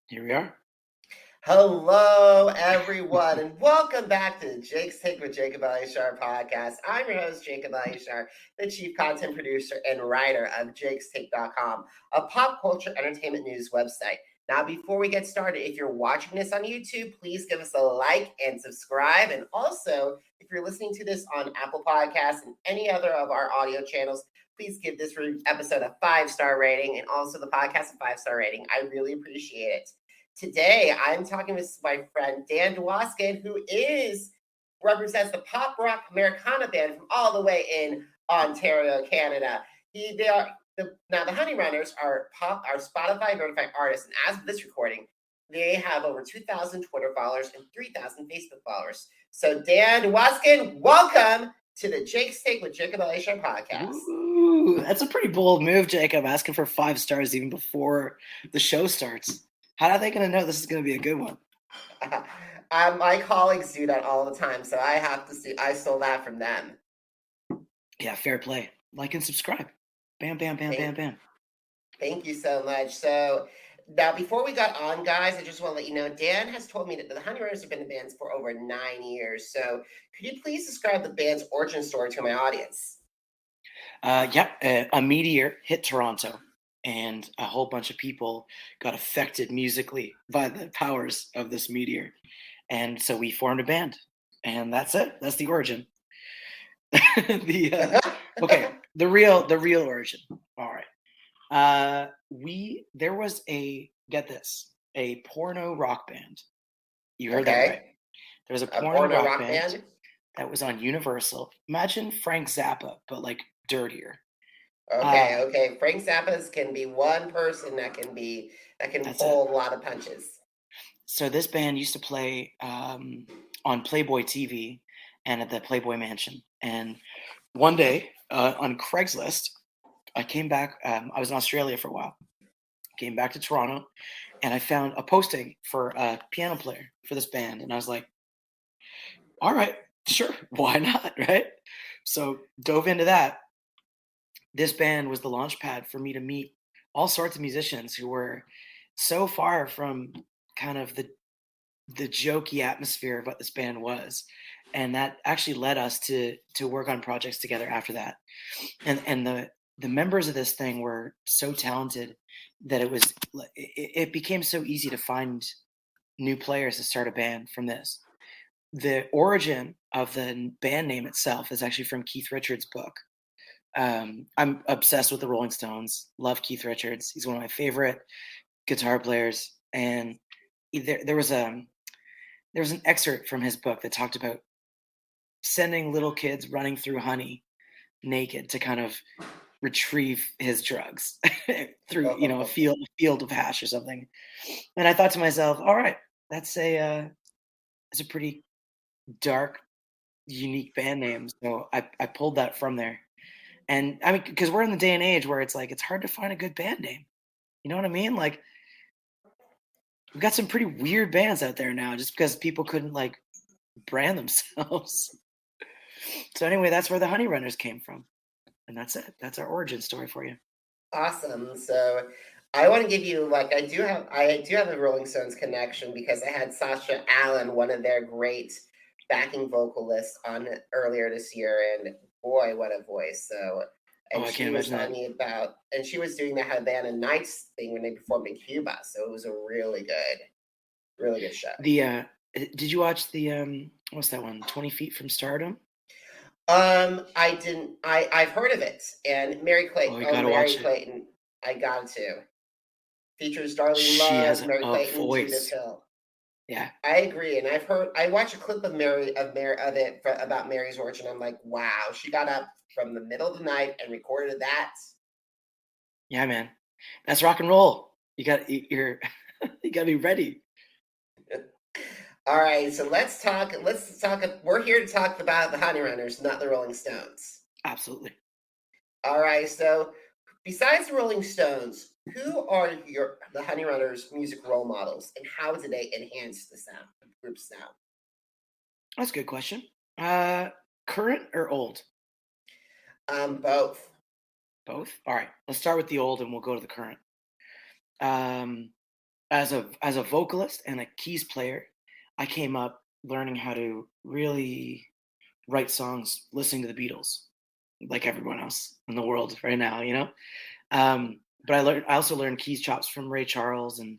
Here we are. Hello, everyone, and welcome back to Jake's Take with Jacob Elyachar Podcast. I'm your host, Jacob Elyachar, the chief content producer and writer of jakestake.com, a pop culture entertainment news website. Now, before we get started, if you're watching this on YouTube, please give us a like and subscribe. And also, if you're listening to this on Apple Podcasts and any other of our audio channels, please give this episode a 5-star rating and also the podcast a 5-star rating. I really appreciate it. Today, I'm talking with my friend Dan Swoskin, who represents the pop rock Americana band from all the way in Ontario, Canada. The Honeyrunners are Spotify verified artists, and as of this recording, they have over 2,000 Twitter followers and 3,000 Facebook followers. So, Dan Swoskin, welcome to the Jake's Take with Jacob Elyachar Podcast. Ooh, that's a pretty bold move, Jacob, asking for 5 stars even before the show starts. How are they going to know this is going to be a good one? My colleagues do that all the time, so I stole that from them. Yeah, fair play. Like and subscribe. Bam, bam, bam, bam, bam. Thank you so much. So now, before we got on, guys, I just want to let you know, Dan has told me that the Honeyrunners have been in the band for over 9 years. So could you please describe the band's origin story to my audience? A meteor hit Toronto, and a whole bunch of people got affected musically by the powers of this meteor. And so we formed a band, and that's it. That's the origin. The real origin. All right. There was a porno rock band. You heard that right. There was a porno rock band that was on Universal. Imagine Frank Zappa, but like dirtier. Okay. Frank Zappa can be one person that can pull a lot of punches. So this band used to play on Playboy TV and at the Playboy Mansion. And one day on Craigslist, I came back. I was in Australia for a while. Came back to Toronto, and I found a posting for a piano player for this band. And I was like, all right, sure, why not, right? So dove into that. This band was the launch pad for me to meet all sorts of musicians who were so far from kind of the jokey atmosphere of what this band was. And that actually led us to work on projects together after that. And the members of this thing were so talented that it became so easy to find new players to start a band from this. The origin of the band name itself is actually from Keith Richards' book. I'm obsessed with the Rolling Stones. Love Keith Richards. He's one of my favorite guitar players. And there was an excerpt from his book that talked about sending little kids running through honey naked to kind of retrieve his drugs through a field of hash or something. And I thought to myself, all right, that's a pretty dark, unique band name. So I pulled that from there. And I mean, because we're in the day and age where it's like it's hard to find a good band name. You know what I mean? Like, we've got some pretty weird bands out there now just because people couldn't like brand themselves. So anyway, that's where the Honeyrunners came from. And that's it. That's our origin story for you. Awesome. So I want to give you I do have a Rolling Stones connection because I had Sasha Allen, one of their great backing vocalists, on earlier this year, and boy, what a voice. So she was telling me about, and she was doing the Havana Nights thing when they performed in Cuba. So it was a really good show. Did you watch the what's that one? 20 Feet from Stardom? I didn't. I've heard of it, and Mary Clayton. Mary Clayton. I got to. Features Darlene Love, Mary Clayton, Judith Hill. Yeah, I agree, and I watched a clip of about Mary's origin. I'm like, wow, she got up from the middle of the night and recorded that. Yeah, man, that's rock and roll. You got to be ready. All right, so let's talk. We're here to talk about the Honeyrunners, not the Rolling Stones. Absolutely. All right, so besides the Rolling Stones, who are the Honeyrunners' music role models, and how do they enhance the group's sound? That's a good question. Current or old? Both. Both? All right. Let's start with the old and we'll go to the current. as a vocalist and a keys player, I came up learning how to really write songs, listening to the Beatles, like everyone else in the world right now, you know. But I also learned keys chops from Ray Charles, and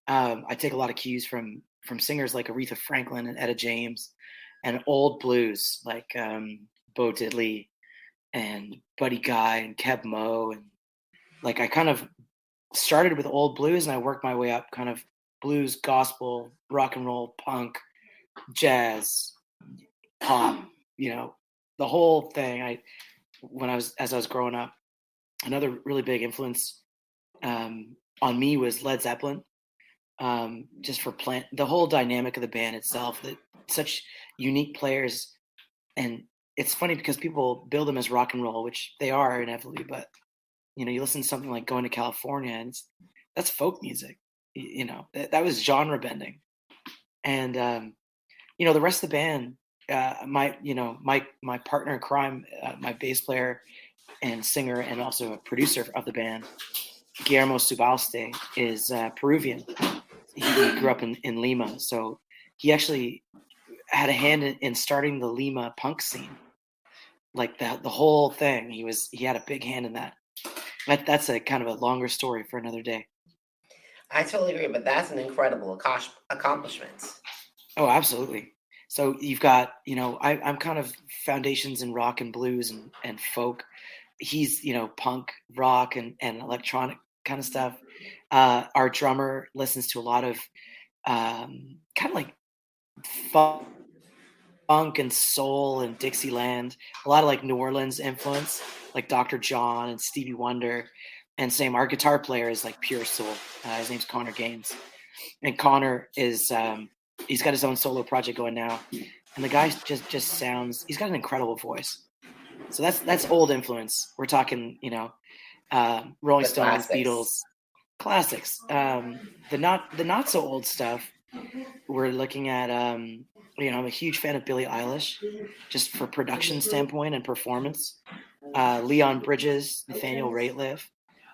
I take a lot of cues from singers like Aretha Franklin and Etta James, and old blues like Bo Diddley and Buddy Guy and Keb Mo, and like I kind of started with old blues and I worked my way up, kind of blues, gospel, rock and roll, punk, jazz, pop, the whole thing. As I was growing up, another really big influence on me was Led Zeppelin. Just for the whole dynamic of the band itself, that such unique players. And it's funny because people build them as rock and roll, which they are inevitably, but you listen to something like Going to California, and that's folk music. That was genre bending. And the rest of the band, my partner in crime, my bass player and singer and also a producer of the band, Guillermo Subauste, is Peruvian. He grew up in Lima, so he actually had a hand in starting the Lima punk scene, like the whole thing. He had a big hand in that. That's a kind of a longer story for another day. I totally agree, but that's an incredible accomplishment. Oh, absolutely. So you've got, I'm kind of foundations in rock and blues and folk. He's, punk, rock, and electronic kind of stuff. Our drummer listens to a lot of kind of like funk and soul and Dixieland, a lot of like New Orleans influence, like Dr. John and Stevie Wonder. And same, our guitar player is like pure soul. His name's Conor Gains. And Conor is, he's got his own solo project going now. And the guy just sounds, he's got an incredible voice. So that's old influence. We're talking, Rolling Stones, Beatles, classics. The not so old stuff. We're looking at, I'm a huge fan of Billie Eilish, just for production standpoint and performance. Leon Bridges, Nathaniel Rateliff.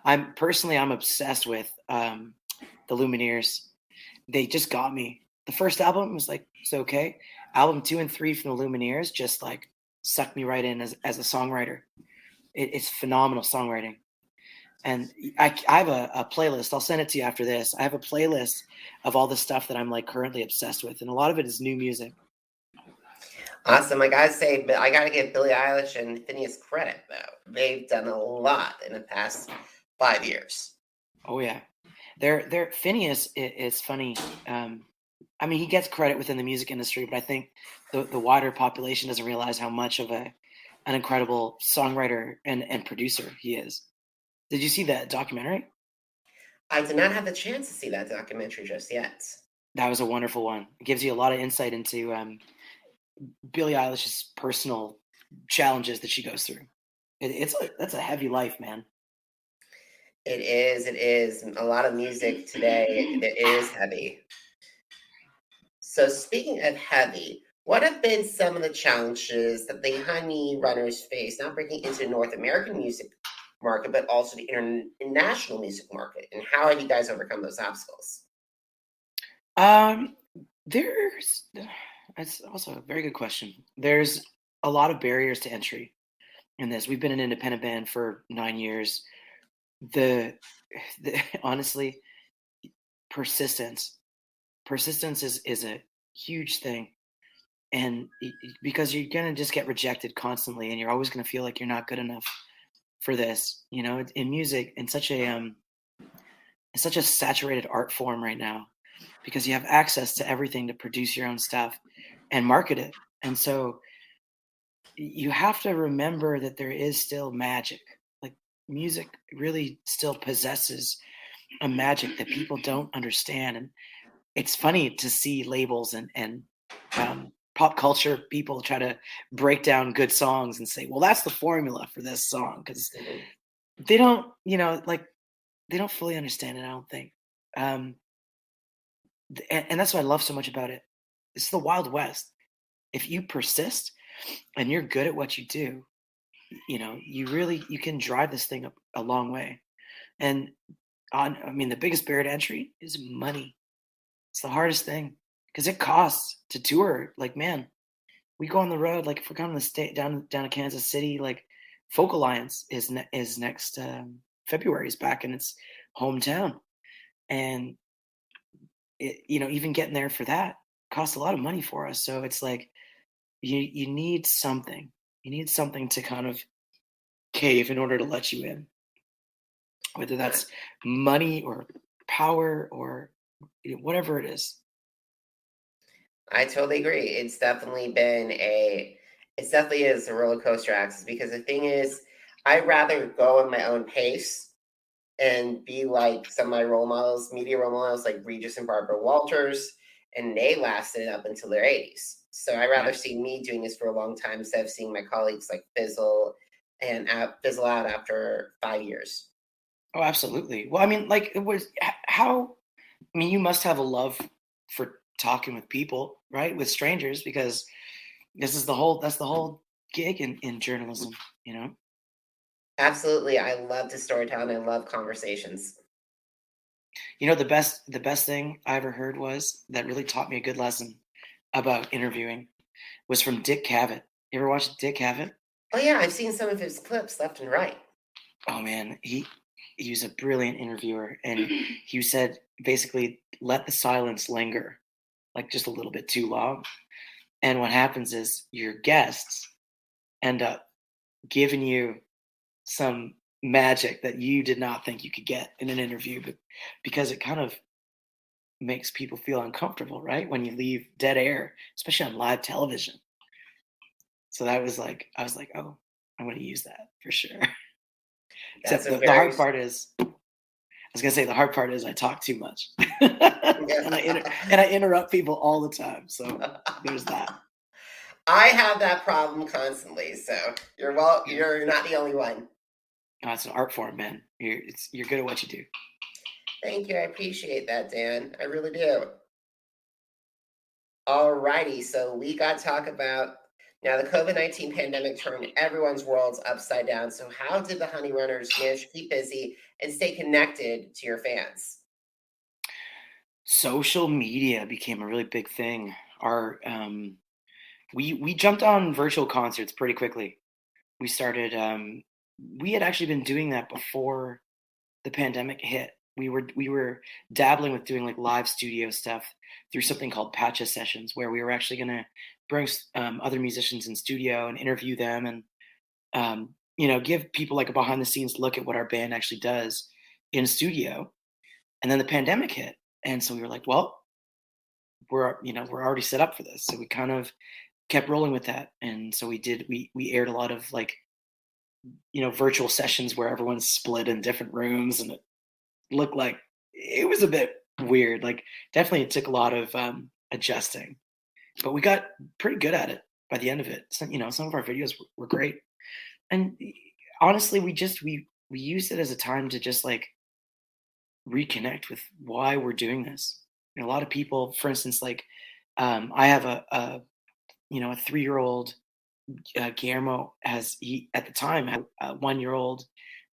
I'm obsessed with the Lumineers. They just got me. The first album was like, it's okay. Album 2 and 3 from the Lumineers just like sucked me right in as a songwriter. It's phenomenal songwriting. And I have a playlist. I'll send it to you after this. I have a playlist of all the stuff that I'm like currently obsessed with. And a lot of it is new music. Awesome. I gotta say, but I gotta give Billie Eilish and Phineas credit though. They've done a lot in the past 5 years. Oh yeah. Phineas is funny. He gets credit within the music industry, but I think the wider population doesn't realize how much of an incredible songwriter and producer he is. Did you see that documentary? I did not have the chance to see that documentary just yet. That was a wonderful one. It gives you a lot of insight into Billie Eilish's personal challenges that she goes through. That's a heavy life, man. It is. A lot of music today that is heavy. So speaking of heavy, what have been some of the challenges that the Honeyrunners face, not breaking into the North American music market, but also the international music market? And how have you guys overcome those obstacles? That's also a very good question. There's a lot of barriers to entry in this. We've been an independent band for 9 years. Honestly, persistence is a huge thing. And because you're going to just get rejected constantly, and you're always going to feel like you're not good enough for this, in music, in such a saturated art form right now, because you have access to everything to produce your own stuff and market it. And so you have to remember that there is still magic. Like, music really still possesses a magic that people don't understand. And it's funny to see labels and pop culture people try to break down good songs and say, well, that's the formula for this song, because they don't, they don't fully understand it, I don't think. And that's what I love so much about it. It's the Wild West. If you persist and you're good at what you do, you can drive this thing up a long way. And The biggest barrier to entry is money. It's the hardest thing because it costs to tour. Like, man, we go on the road. Like, if we're going to the state down to Kansas City, like, Folk Alliance is next February, is back in its hometown, and even getting there for that costs a lot of money for us. So it's like you need something. You need something to kind of cave in order to let you in, whether that's money or power or whatever it is. I totally agree. It's definitely is a roller coaster axis, because the thing is, I'd rather go on my own pace and be like some of my role models, media role models, like Regis and Barbara Walters, and they lasted up until their 80s. So I'd rather see me doing this for a long time instead of seeing my colleagues like fizzle out after 5 years. Oh, absolutely. Well, you must have a love for talking with people, right? With strangers, because that's the whole gig in journalism, Absolutely. I love to storytell and I love conversations. The best thing I ever heard was that really taught me a good lesson about interviewing was from Dick Cavett. You ever watched Dick Cavett? Oh yeah, I've seen some of his clips left and right. Oh man, he was a brilliant interviewer, and he said basically let the silence linger, like just a little bit too long. And what happens is your guests end up giving you some magic that you did not think you could get in an interview, but because it kind of makes people feel uncomfortable, right? When you leave dead air, especially on live television. So I was like, oh, I'm going to use that for sure. Except the hard part is, I was going to say, the hard part is I talk too much. and I interrupt people all the time. So there's that. I have that problem constantly. So you're not the only one. No, it's an art form, man. You're good at what you do. Thank you. I appreciate that, Dan. I really do. All righty. So we got to talk about, now the COVID-19 pandemic turned everyone's worlds upside down. So how did the Honeyrunners manage to keep busy and stay connected to your fans? Social media became a really big thing. We jumped on virtual concerts pretty quickly. We started, we had actually been doing that before the pandemic hit. We were dabbling with doing like live studio stuff through something called Patches Sessions, where we were actually going to bring other musicians in studio and interview them and give people like a behind the scenes look at what our band actually does in studio. And then the pandemic hit, and so we were like, well, we're already set up for this, so we kind of kept rolling with that. And so we aired a lot of like virtual sessions where everyone's split in different rooms, and it looked like it was a bit weird. Like, definitely it took a lot of adjusting, but we got pretty good at it by the end of it. So, some of our videos were great, and honestly, we used it as a time to just like reconnect with why we're doing this. A lot of people, for instance, like I have a 3-year-old. Guillermo at the time had a 1-year-old.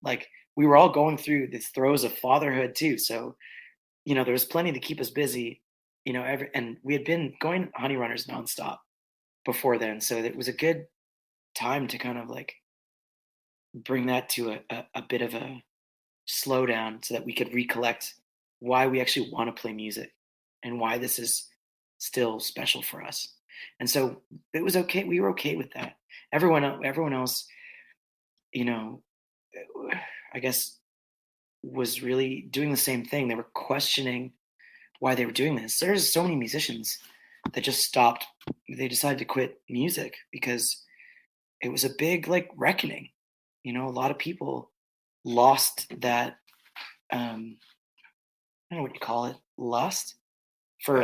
Like, we were all going through the throes of fatherhood too. So, there was plenty to keep us busy, and we had been going Honeyrunners nonstop before then. So it was a good time to kind of like bring that to a bit of a slowdown so that we could recollect why we actually want to play music and why this is still special for us. And so it was okay. We were okay with that. Everyone else, I guess, was really doing the same thing. They were questioning why they were doing this. There's so many musicians that just stopped. They decided to quit music because it was a big like reckoning. A lot of people lost that. I don't know what you call it, lust for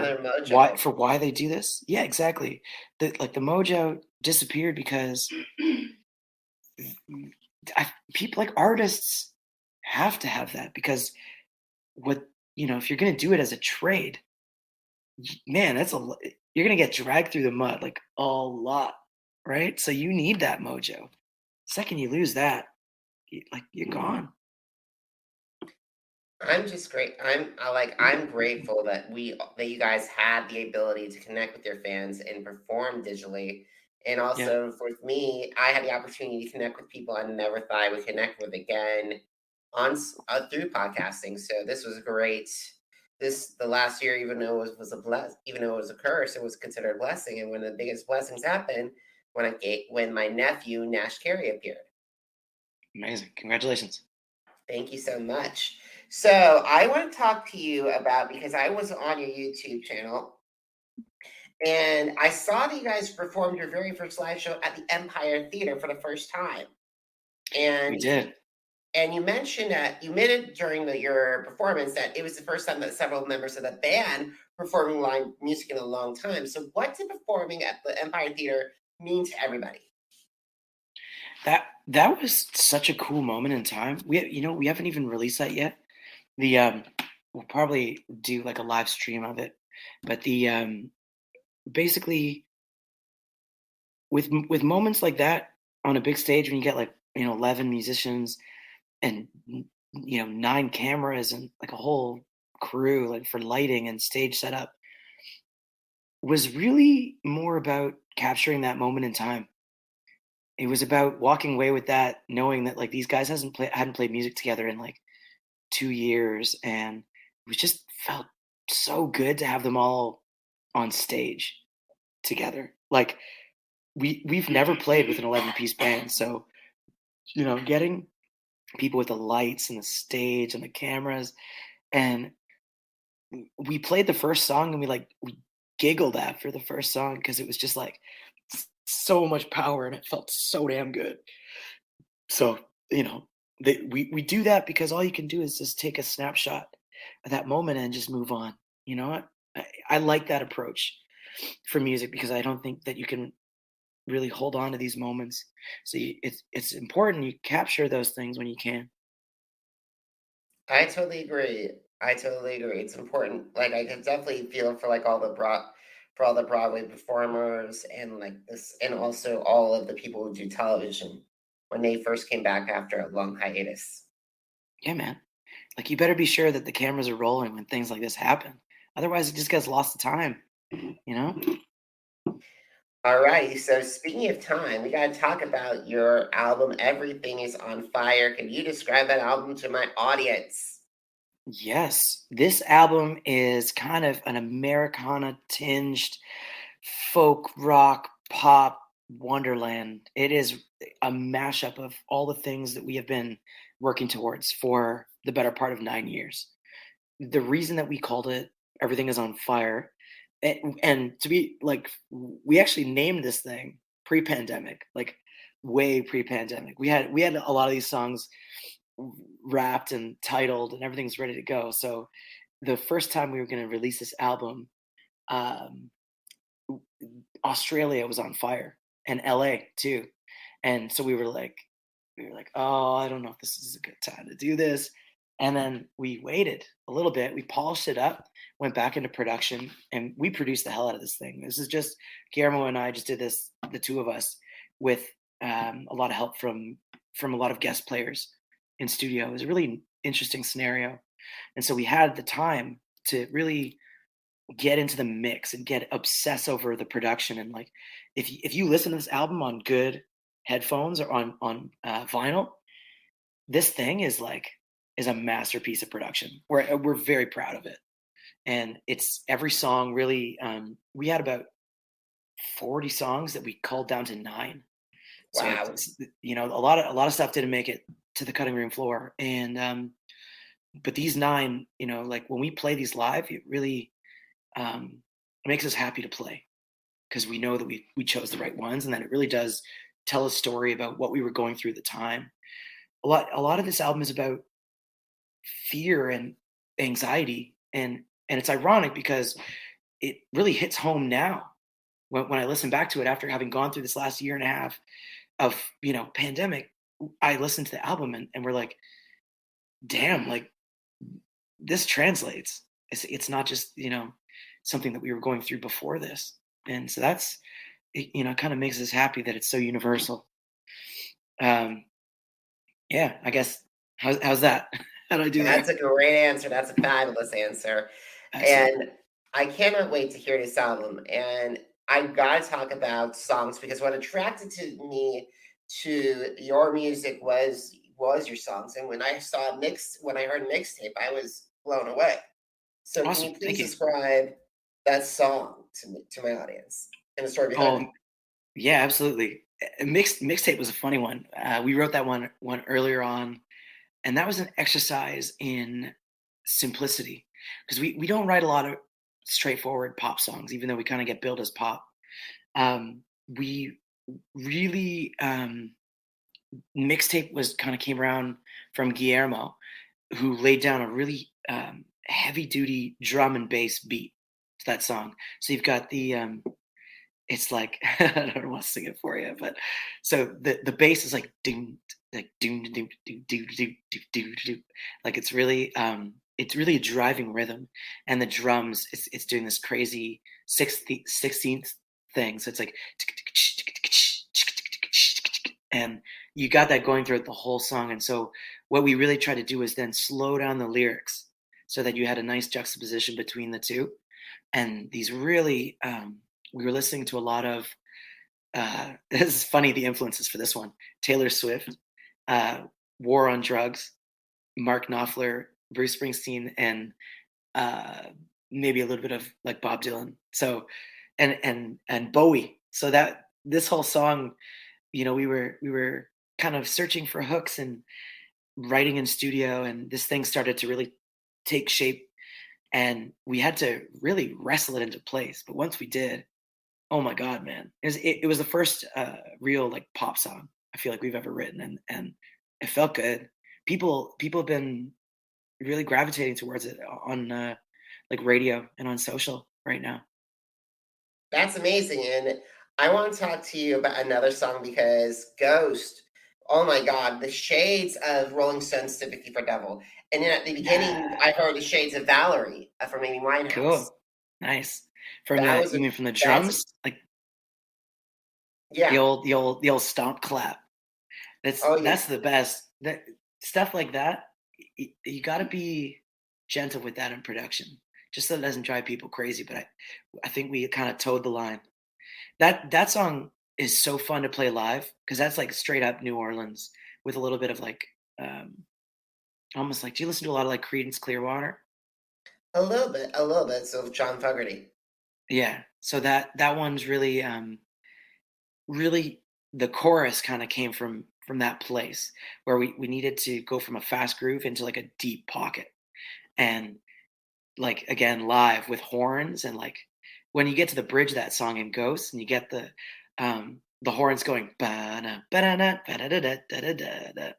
why they do this. Yeah, exactly. The mojo disappeared because people like artists have to have that, because if you're going to do it as a trade, man, you're going to get dragged through the mud like a lot, right? So you need that mojo. Second you lose that, you're gone. I'm just great. I'm grateful that you guys had the ability to connect with your fans and perform digitally. And Yeah, also with me, I had the opportunity to connect with people I never thought I would connect with again through podcasting. So this was great. The last year, even though even though it was a curse, it was considered a blessing. And one of the biggest blessings happened when my nephew Nash Carey appeared. amazing. Congratulations. Thank you so much. So I want to talk to you about, because I was on your YouTube channel and I saw that you guys performed your very first live show at the Empire Theater for the first time. We And did. you mentioned that you admitted during your performance that it was the first time that several members of the band performing live music in a long time. So what did performing at the Empire Theater mean to everybody? That was such a cool moment in time. We haven't even released that yet. We'll probably do like a live stream of it, but basically with moments like that on a big stage when you get like 11 musicians and 9 cameras and like a whole crew like for lighting and stage setup was really more about capturing that moment in time. It was about walking away with that, knowing that like these guys hadn't played music together in like 2 years, and it was just felt so good to have them all on stage together. Like we've never played with an 11-piece band, so getting people with the lights and the stage and the cameras, and we played the first song and we giggled after the first song because it was just like so much power and it felt so damn good. So we do that because all you can do is just take a snapshot of that moment and just move on. You know what? I like that approach for music because I don't think that you can really hold on to these moments. So it's important you capture those things when you can. I totally agree. I totally agree. It's important. Like I can definitely feel for like for all the Broadway performers and like this, and also all of the people who do television when they first came back after a long hiatus. Yeah, man. Like you better be sure that the cameras are rolling when things like this happen. Otherwise, it just gets lost to time. You know? All right. So speaking of time, we got to talk about your album. Everything is on fire. Can you describe that album to my audience? Yes, this album is kind of an Americana tinged folk rock pop wonderland. It is a mashup of all the things that we have been working towards for the better part of 9 years. The reason that we called it Everything is on Fire, and to be like, we actually named this thing pre-pandemic, like way pre-pandemic. We had a lot of these songs wrapped and titled and everything's ready to go. So the first time we were going to release this album, um, Australia was on fire and LA too. And so we were like, oh, I don't know if this is a good time to do this. And then we waited a little bit. We polished it up, went back into production, and we produced the hell out of this thing. This is just Guillermo and I just did this, the two of us, with a lot of help from a lot of guest players in studio. It was a really interesting scenario, and so we had the time to really get into the mix and get obsess over the production. And like, if you listen to this album on good headphones or on vinyl, this thing is a masterpiece of production. We're very proud of it, and it's every song really. We had about 40 songs that we culled down to 9. So Wow. a lot of stuff didn't make it to the cutting room floor, and but these 9, like when we play these live, it really makes us happy to play because we know that we chose the right ones, and that it really does tell a story about what we were going through at the time. A lot of this album is about fear and anxiety, and it's ironic because it really hits home now when I listen back to it after having gone through this last year and a half of pandemic. I listened to the album and we're like, damn, like this translates. It's not just something that we were going through before this, and so that's kind of makes us happy that it's so universal. um yeah, I guess. How's that? How do I do That's that? a great answer. That's a fabulous answer. Excellent. And I cannot wait to hear this album. And I gotta talk about songs because what attracted to me to your music was your songs. And when I heard mixtape, I was blown away. So can Awesome. you Thank please you. describe that song to my audience and the story behind it? Oh, yeah, absolutely. Mixtape was a funny one. We wrote that one earlier on, and that was an exercise in simplicity because we don't write a lot of straightforward pop songs, even though we kind of get billed as pop. We really mixtape was kind of came around from Guillermo, who laid down a really heavy duty drum and bass beat to that song. So you've got the it's like I don't want to sing it for you, but so the bass is like doom like doom doom doom doom doom doom doom, like it's really a driving rhythm, and the drums it's doing this crazy 16th thing. So it's like and you got that going throughout the whole song. And so what we really tried to do is then slow down the lyrics so that you had a nice juxtaposition between the two. And these really we were listening to a lot of this is funny, the influences for this one: Taylor Swift, War on Drugs, Mark Knopfler, Bruce Springsteen, and maybe a little bit of like Bob Dylan. So and Bowie. So that this whole song, we were kind of searching for hooks and writing in studio, and this thing started to really take shape, and we had to really wrestle it into place. But once we did, oh my God, man, it was the first real like pop song I feel like we've ever written, and it felt good. People have been really gravitating towards it on like radio and on social right now. That's amazing. And I want to talk to you about another song because Ghost, oh my God, the shades of Rolling Stone's Sympathy for Devil. And then at the beginning, Yeah, I heard the shades of Valerie from Amy Winehouse. cool, nice. From That the was you a, mean from the that's, drums, like yeah. the old stomp clap. Oh, yeah. That's the best. That stuff like that, you got to be gentle with that in production, just so it doesn't drive people crazy. But I think we kind of towed the line. That song is so fun to play live because that's like straight up New Orleans with a little bit of like almost like. Do you listen to a lot of like Creedence Clearwater? A little bit, a little bit. So John Fogerty. Yeah. So that one's really really the chorus kind of came from that place where we needed to go from a fast groove into like a deep pocket, and like again live with horns, and like when you get to the bridge of that song in Ghost and you get the horns going ba-na, ba-da-na, ba-da-da-da-da-da-da.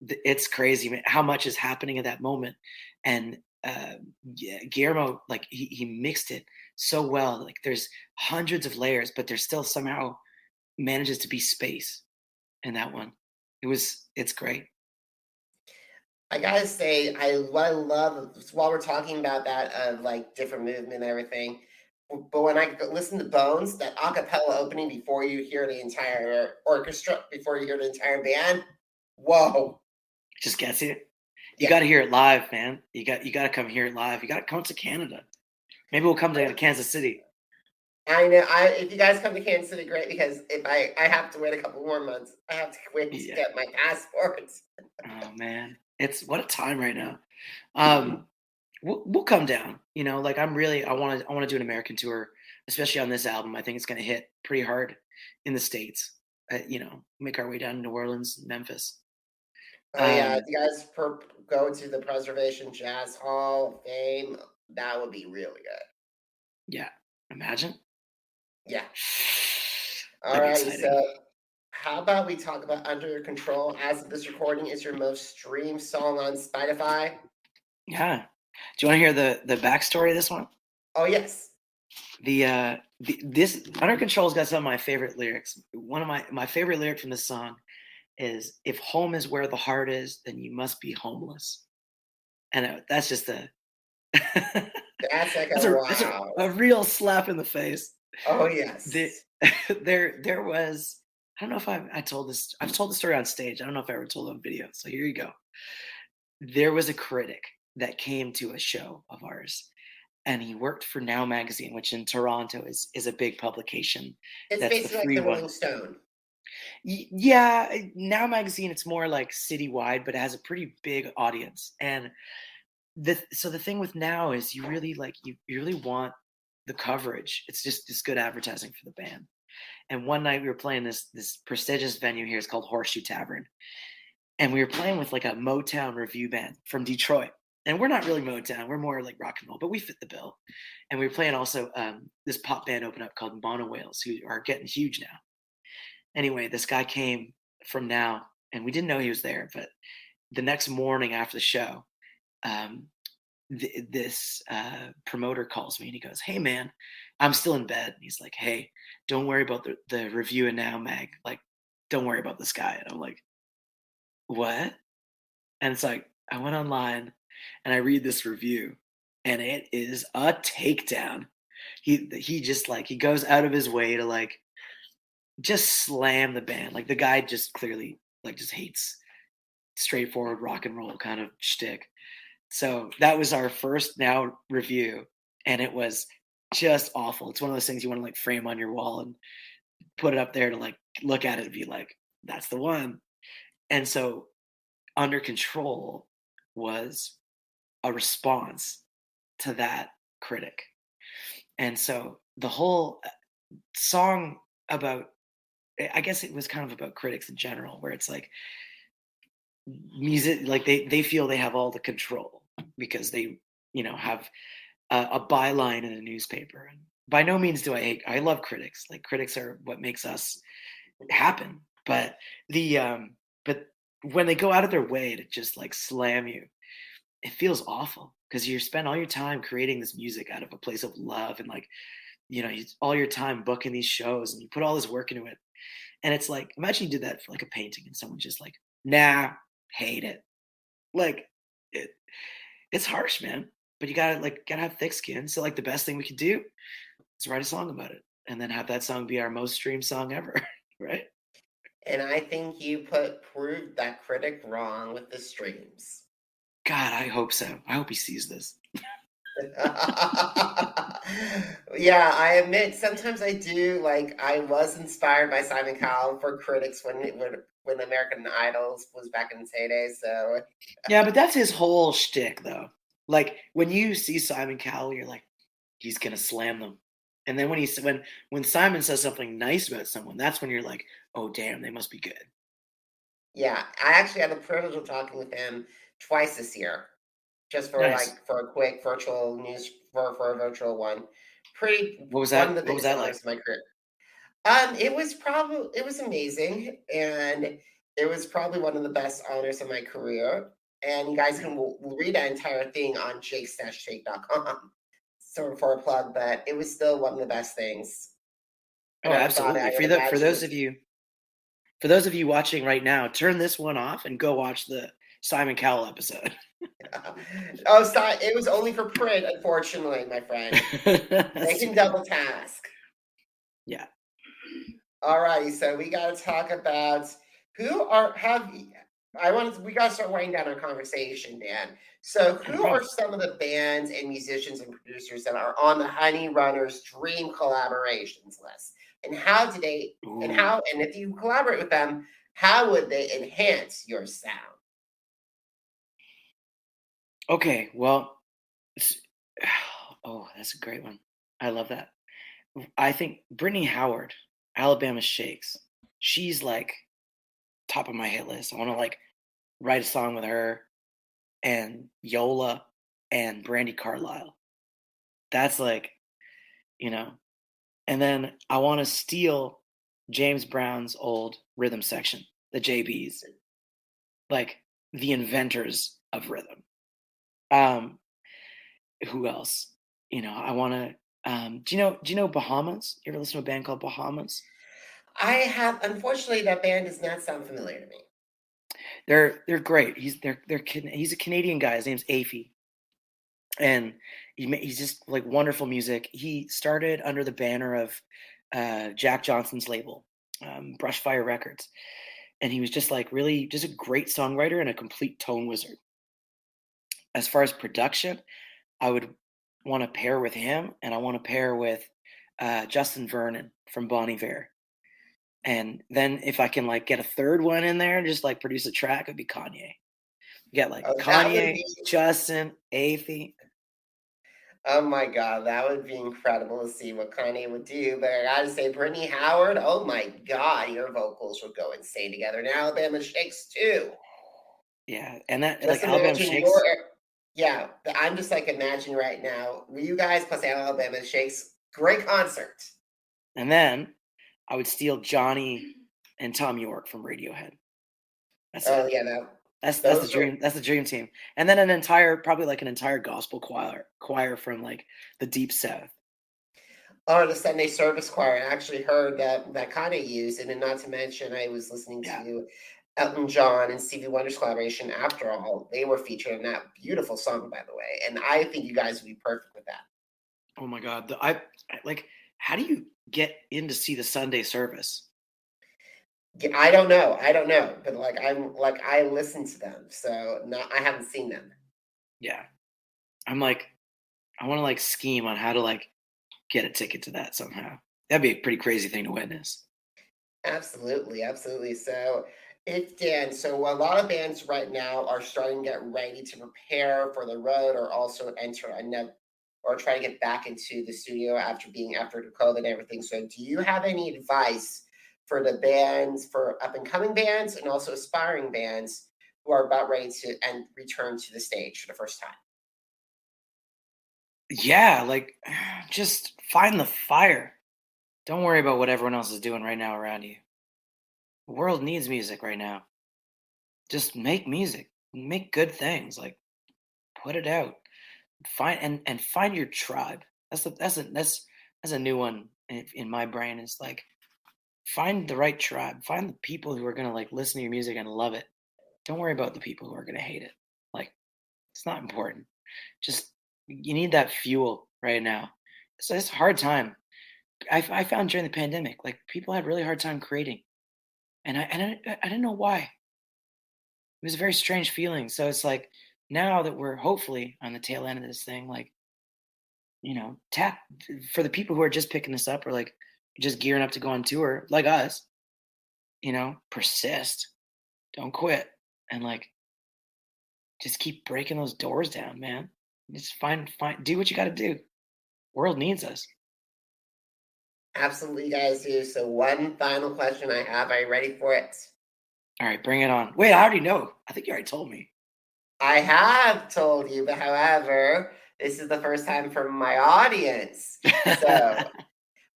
It's crazy, man, how much is happening at that moment. And yeah, Guillermo, like he mixed it so well, like there's hundreds of layers but there's still somehow manages to be space in that one. It's great. I gotta say, what I love while we're talking about that of like different movement and everything. But when I listen to Bones, that a cappella opening before you hear the entire orchestra, before you hear the entire band, whoa, Just gets you. You yeah. got to hear it live, man. You got to come hear it live. You got to come to Canada. Maybe we'll come to Kansas City. I know. If you guys come to Kansas City, great. Because if I have to wait a couple more months, I have to wait to Yeah. get my passports. Oh man, it's what a time right now. We'll come down. Like I want to do an American tour, especially on this album. I think it's going to hit pretty hard in the States. Make our way down to New Orleans, Memphis. Oh yeah, if you guys go to the Preservation Jazz Hall of Fame, that would be really good. Yeah, imagine. Yeah. All That'd be right. exciting. So, how about we talk about Under Your Control? As of this recording, is your most streamed song on Spotify? Yeah. Do you want to hear the backstory of this one? Oh yes. This Under Control's got some of my favorite lyrics. One of my favorite lyrics from this song is, "If home is where the heart is, then you must be homeless." And that's just That's like that's a that's wow. a real slap in the face. Oh yes. There was, I don't know if I've told the story on stage. I don't know if I ever told it on video. So here you go. there was a critic that came to a show of ours, and he worked for Now Magazine, which in Toronto is a big publication. It's That's the basically like free the one. Rolling Stone. Yeah, Now Magazine, it's more like citywide, but it has a pretty big audience. And so the thing with Now is you really you really want the coverage. It's just good advertising for the band. And one night we were playing this prestigious venue here. It's called Horseshoe Tavern, and we were playing with like a Motown review band from Detroit. And we're not really Motown; we're more like rock and roll, but we fit the bill. And we were playing also this pop band open up called Mono Whales, who are getting huge now. Anyway, this guy came from Now, and we didn't know he was there. But the next morning after the show, this promoter calls me and he goes, "Hey man, I'm still in bed." And he's like, "Hey, don't worry about the review in Now Mag. Like, don't worry about this guy." And I'm like, "What?" And it's like, I went online and I read this review, and it is a takedown. He just he goes out of his way to just slam the band. Like the guy just clearly just hates straightforward rock and roll kind of shtick. So that was our first Now review, and it was just awful. It's one of those things you want to frame on your wall and put it up there to look at it and be like, that's the one. And so Under Control was a response to that critic. And so the whole song I guess it was kind of about critics in general, where it's music, they feel they have all the control because they, have a byline in a newspaper. And by no means do I love critics. Critics are what makes us happen. But but when they go out of their way to just slam you, it feels awful because you spend all your time creating this music out of a place of love, and all your time booking these shows, and you put all this work into it. And it's imagine you did that for a painting and someone just nah, hate it. It's harsh, man. But you gotta have thick skin. So the best thing we could do is write a song about it, and then have that song be our most streamed song ever, right? And I think you proved that critic wrong with the streams. God, I hope so. I hope he sees this. Yeah, I admit sometimes I do. I was inspired by Simon Cowell for critics when American Idols was back in its heyday. So yeah, but that's his whole shtick, though. When you see Simon Cowell, you're like, he's gonna slam them. And then when Simon says something nice about someone, that's when you're like, oh damn, they must be good. Yeah, I actually had the privilege of talking with him twice this year, just for Nice. for a quick virtual news for a virtual one. What was that? One of the What was biggest that honors like? of my career. It was amazing, and it was probably one of the best honors of my career. And you guys can read that entire thing on jakes-take.com. So for a plug, but it was still one of the best things. Oh, absolutely. For those of you watching right now, turn this one off and go watch the Simon Cowell episode. Oh, sorry. It was only for print, unfortunately, my friend. They can double task. Yeah. All righty. So we got to talk about we got to start winding down our conversation, Dan. So who are some of the bands and musicians and producers that are on the Honeyrunners Dream Collaborations list? And and if you collaborate with them, how would they enhance your sound? Okay, well, that's a great one. I love that. I think Brittany Howard, Alabama Shakes, she's top of my hit list. I want to write a song with her and Yola and Brandy Carlisle. That's and then I want to steal James Brown's old rhythm section, the JBs, the inventors of rhythm. Who else? I want to. Do you know Bahamas? You ever listen to a band called Bahamas? I have. Unfortunately, that band does not sound familiar to me. They're great. He's a Canadian guy. His name's Afy, and he's just wonderful music. He started under the banner of Jack Johnson's label, Brushfire Records, and he was just really just a great songwriter and a complete tone wizard. as far as production, I would want to pair with him, and I want to pair with Justin Vernon from Bon Iver. And then if I can like get a third one in there, just like produce a track, it'd be Kanye. Get like Kanye, Justin, Athey. Oh my God, that would be incredible to see what Kanye would do. But I gotta say, Brittany Howard, oh my God, your vocals would go insane together. And Alabama Shakes too. Yeah, and that just like Alabama Shakes. Yeah, I'm just like imagining right now, you guys plus Alabama Shakes, great concert. And then I would steal Johnny and Tom York from Radiohead. That's the dream. That's the dream team. And then probably like an entire gospel choir from like the Deep South. Or the Sunday service choir. I actually heard that Kanye used, and then not to mention, I was listening to Elton John and Stevie Wonder's collaboration. After All, they were featured in that beautiful song, by the way. And I think you guys would be perfect with that. Oh my God! How do you get in to see the Sunday service? I don't know, but I listen to them, so I haven't seen them. Yeah, I'm like, I want to like scheme on how to like get a ticket to that somehow. That'd be a pretty crazy thing to witness. Absolutely. So so a lot of bands right now are starting to get ready to prepare for the road, or also or try to get back into the studio after COVID and everything. So do you have any advice for the bands, for up and coming bands and also aspiring bands who are about ready to return to the stage for the first time? Yeah, like just find the fire. Don't worry about what everyone else is doing right now around you. The world needs music right now. Just make music, make good things, like put it out. Find your tribe. That's a new one in my brain. Is like find the right tribe. Find the people who are gonna like listen to your music and love it. Don't worry about the people who are gonna hate it. Like it's not important. Just you need that fuel right now. So it's a hard time. I found during the pandemic, like people had really hard time creating, and I didn't know why. It was a very strange feeling. So it's like now that we're hopefully on the tail end of this thing, like tap for the people who are just picking this up or like just gearing up to go on tour, like us. Persist, don't quit, and like just keep breaking those doors down, man. Just do what you got to do. World needs us. Absolutely, guys do. So one final question I have. Are you ready for it? All right, bring it on. Wait, I already know. I think you already told me. I have told you, but however, this is the first time for my audience. So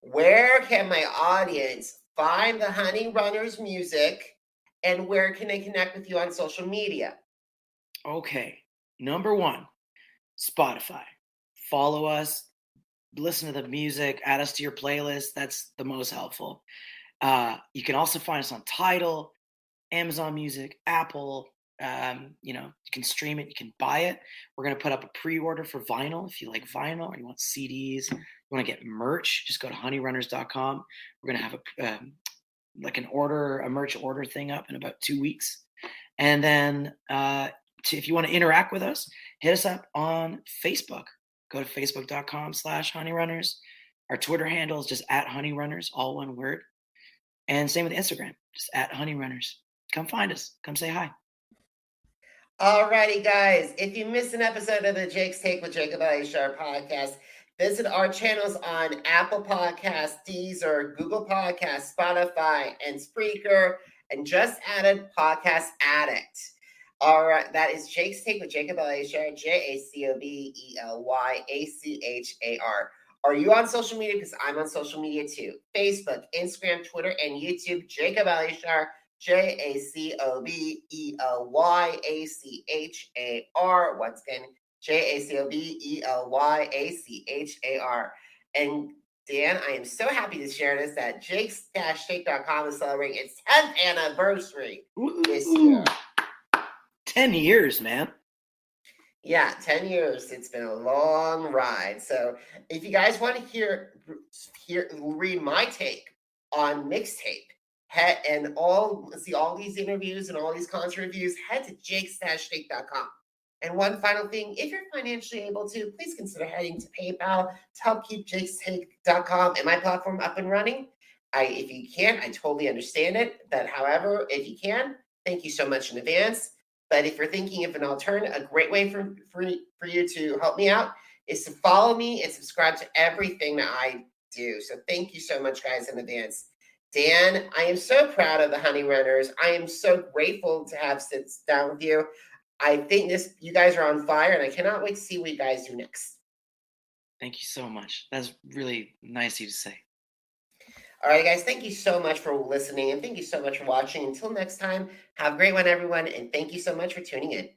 where can my audience find the Honeyrunners music, and where can they connect with you on social media? Okay. Number 1, Spotify. Follow us, listen to the music, add us to your playlist. That's the most helpful. You can also find us on Tidal, Amazon Music, Apple. You can stream it, you can buy it. We're going to put up a pre-order for vinyl. If you like vinyl or you want CDs, you want to get merch, just go to honeyrunners.com. We're going to have a merch order thing up in about 2 weeks. And then if you want to interact with us, hit us up on Facebook. Go to facebook.com/honeyrunners. Our Twitter handle is just @honeyrunners, all one word. And same with Instagram, just @honeyrunners. Come find us. Come say hi. Alrighty, guys. If you missed an episode of the Jake's Take with Jacob Elyachar podcast, visit our channels on Apple Podcasts, Deezer, Google Podcasts, Spotify, and Spreaker, and just added Podcast Addict. All right, that is Jake's Take with Jacob Elyachar, JACOBELYACHAR. Are you on social media? Because I'm on social media too. Facebook, Instagram, Twitter, and YouTube, Jacob Elyachar, JACOBELYACHAR. Once again, JACOBELYACHAR. And Dan, I am so happy to share this that jakes-take.com is celebrating its 10th anniversary this year. 10 years, man. Yeah, 10 years. It's been a long ride. So if you guys want to read my take on Mixtape, and see all these interviews and all these concert reviews, head to jakes-take.com And one final thing, if you're financially able to, please consider heading to PayPal to help keep jakestake.com and my platform up and running. If you can't, I totally understand it. But however, if you can, thank you so much in advance. But if you're thinking of an alternative, a great way for you to help me out is to follow me and subscribe to everything that I do. So thank you so much, guys, in advance. Dan, I am so proud of the Honeyrunners. I am so grateful to have sit down with you. I think you guys are on fire, and I cannot wait to see what you guys do next. Thank you so much. That's really nice of you to say. All right, guys, thank you so much for listening, and thank you so much for watching. Until next time, have a great one, everyone, and thank you so much for tuning in.